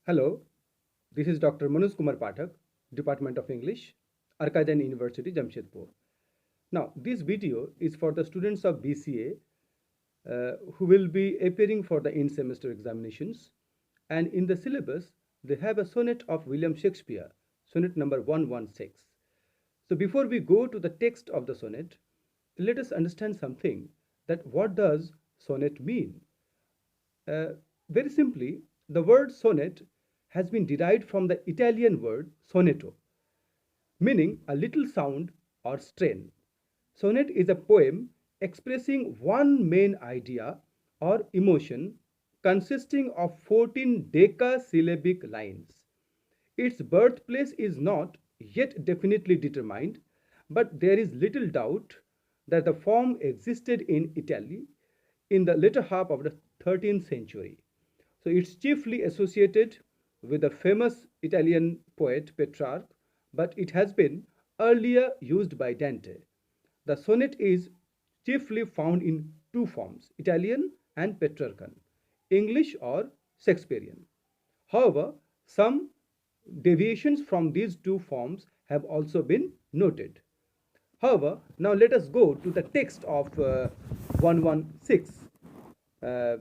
Hello, this is Dr. Manoj Pathak, Department of English, Arkadan University, Jamshedpur. Now, this video is for the students of BCA who will be appearing for the end semester examinations. And in the syllabus, they have a sonnet of William Shakespeare, sonnet number 116. So before we go to the text of the sonnet, let us understand something that what does sonnet mean? Uh, Very simply, the word sonnet has been derived from the Italian word sonetto, meaning a little sound or strain. Sonnet is a poem expressing one main idea or emotion consisting of 14 decasyllabic lines. Its birthplace is not yet definitely determined, but there is little doubt that the form existed in Italy in the later half of the 13th century. So it's chiefly associated with the famous Italian poet Petrarch, but it has been earlier used by Dante. The sonnet is chiefly found in two forms, Italian and Petrarchan, English or Shakespearean. However, some deviations from these two forms have also been noted. However, now let us go to the text of 116 uh,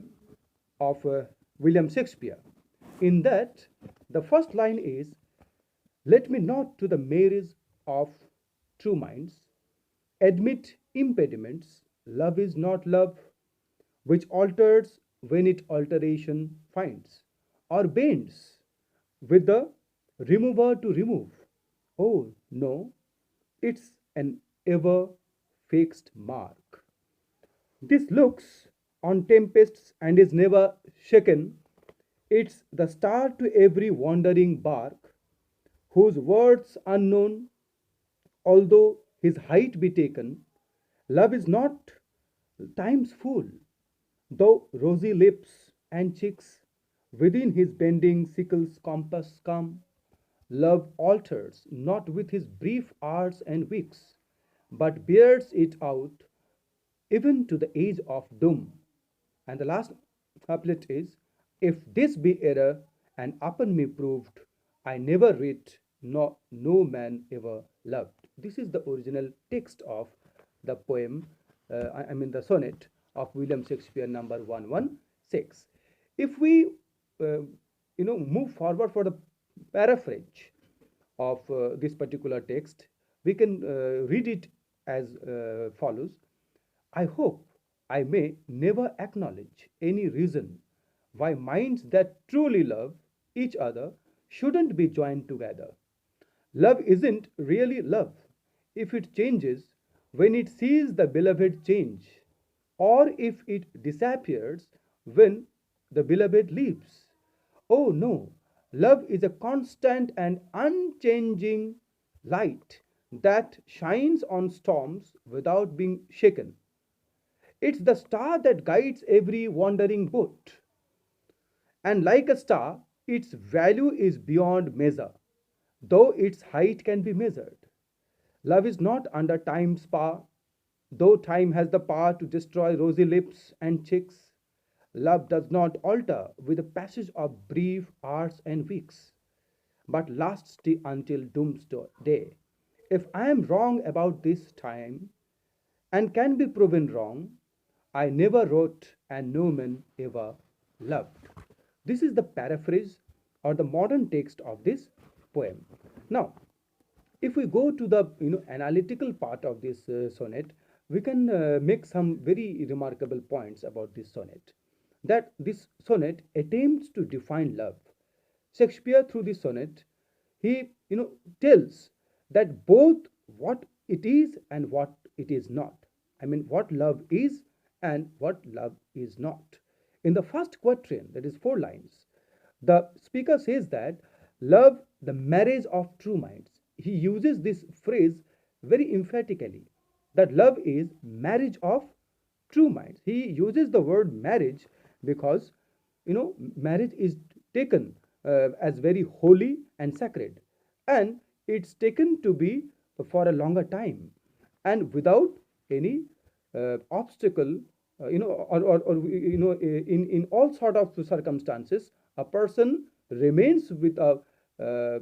of William Shakespeare. In that, the first line is, let me not to the marriage of true minds admit impediments, love is not love, which alters when it alteration finds, or bends with the remover to remove. Oh no, it's an ever fixed mark. This looks on tempests and is never shaken. It's the star to every wandering bark, whose words unknown, although his height be taken, love is not time's fool, though rosy lips and cheeks within his bending sickle's compass come. Love alters not with his brief hours and weeks, but bears it out even to the age of doom. And the last couplet is, if this be error and upon me proved, I never read, nor no man ever loved. This is the original text of the poem, I mean the sonnet of William Shakespeare number 116. If we move forward for the paraphrase of this particular text, we can read it as follows. I hope I may never acknowledge any reason why minds that truly love each other shouldn't be joined together. Love isn't really love if it changes when it sees the beloved change, or if it disappears when the beloved leaves. Oh no, love is a constant and unchanging light that shines on storms without being shaken. It's the star that guides every wandering boat. And like a star, its value is beyond measure, though its height can be measured. Love is not under time's power, though time has the power to destroy rosy lips and cheeks. Love does not alter with the passage of brief hours and weeks, but lasts until doomsday. If I am wrong about this time, and can be proven wrong, I never wrote and no man ever loved. This is the paraphrase or the modern text of this poem. Now, if we go to the analytical part of this sonnet, we can make some very remarkable points about this sonnet. That this sonnet attempts to define love. Shakespeare, through this sonnet, he tells that both what it is and what it is not. I mean, what love is and what love is not. In the first quatrain, that is 4 lines, the speaker says that love, the marriage of true minds. He uses this phrase very emphatically that love is marriage of true minds. He uses the word marriage because marriage is taken as very holy and sacred, and it's taken to be for a longer time and without any obstacle, or in all sort of circumstances a person remains with a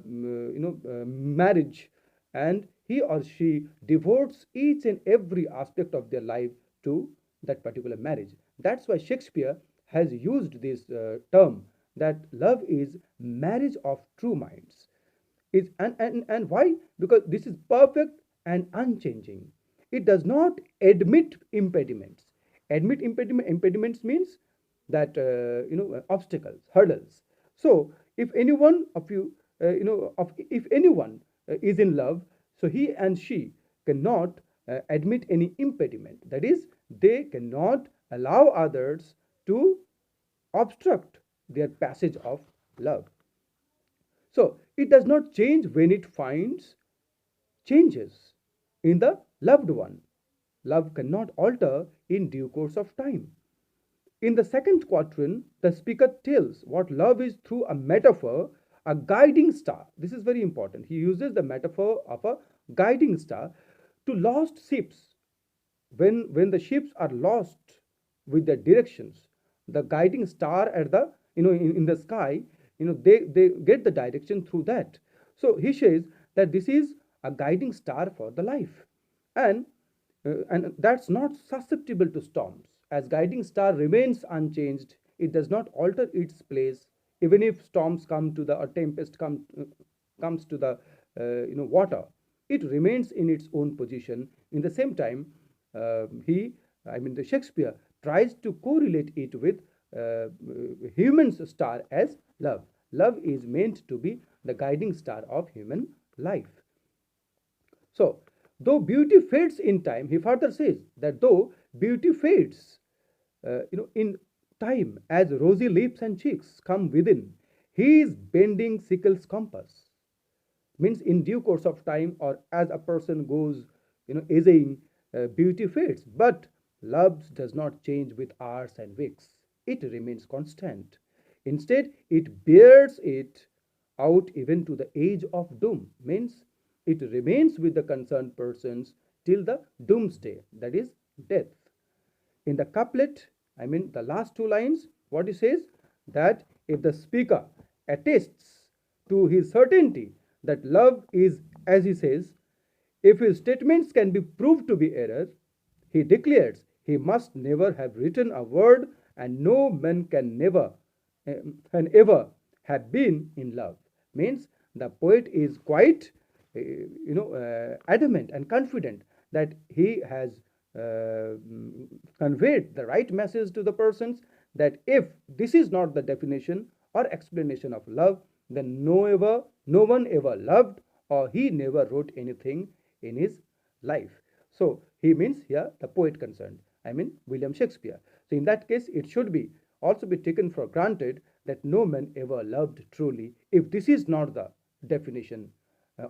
marriage, and he or she devotes each and every aspect of their life to that particular marriage. That's why Shakespeare has used this term, that love is marriage of true minds. And why? Because this is perfect and unchanging. It does not admit impediments. Impediments means that obstacles, hurdles. So if anyone of you if anyone is in love, so he and she cannot admit any impediment. That is, they cannot allow others to obstruct their passage of love. So it does not change when it finds changes in the loved one. Love cannot alter in due course of time. In the second quatrain, the speaker tells what love is through a metaphor, a guiding star. This is very important. He uses the metaphor of a guiding star to lost ships. When the ships are lost with their directions, the guiding star at the in the sky, they get the direction through that. So he says that this is a guiding star for the life, and and that's not susceptible to storms. As guiding star remains unchanged, it does not alter its place even if storms come to the or tempest comes to the water. It remains in its own position. In the same time, he I mean the Shakespeare tries to correlate it with human's star as love. Love is meant to be the guiding star of human life. So, though beauty fades in time, he further says that though beauty fades, in time, as rosy lips and cheeks come within, he is bending sickle's compass. Means in due course of time, or as a person goes, aging, beauty fades, but love does not change with hours and weeks. It remains constant. Instead, it bears it out even to the age of doom. Means it remains with the concerned persons till the doomsday, that is death. In the couplet, the last two lines, what he says, that if the speaker attests to his certainty that love is, as he says, if his statements can be proved to be error, he declares he must never have written a word, and no man can ever have been in love. Means the poet is quite adamant and confident that he has conveyed the right message to the persons, that if this is not the definition or explanation of love, then no one ever loved, or he never wrote anything in his life. So he means here the poet concerned, William Shakespeare. So in that case, it should be also be taken for granted that no man ever loved truly, if this is not the definition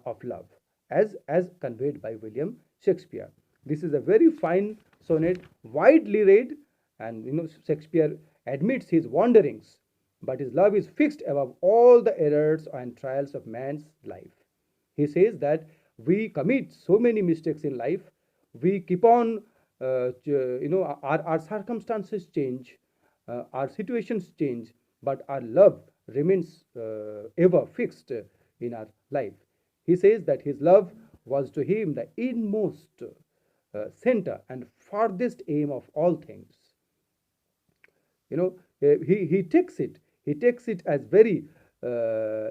of love as conveyed by William Shakespeare. This is a very fine sonnet, widely read, and Shakespeare admits his wanderings, but his love is fixed above all the errors and trials of man's life. He says that we commit so many mistakes in life, we keep on, our circumstances change, our situations change, but our love remains ever fixed in our life. He says that his love was to him the inmost center and farthest aim of all things. He takes it as very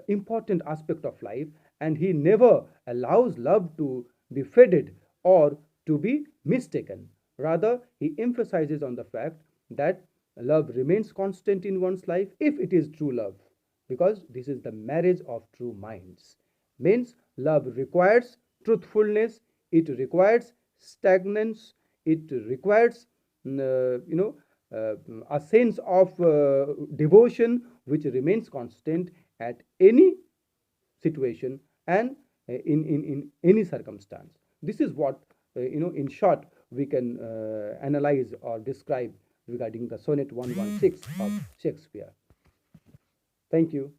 important aspect of life, and he never allows love to be faded or to be mistaken. Rather, he emphasizes on the fact that love remains constant in one's life if it is true love, because this is the marriage of true minds. Means love requires truthfulness, it requires stagnance, it requires a sense of devotion which remains constant at any situation and in any circumstance. This is what, in short, we can analyze or describe regarding the Sonnet 116 of Shakespeare. Thank you.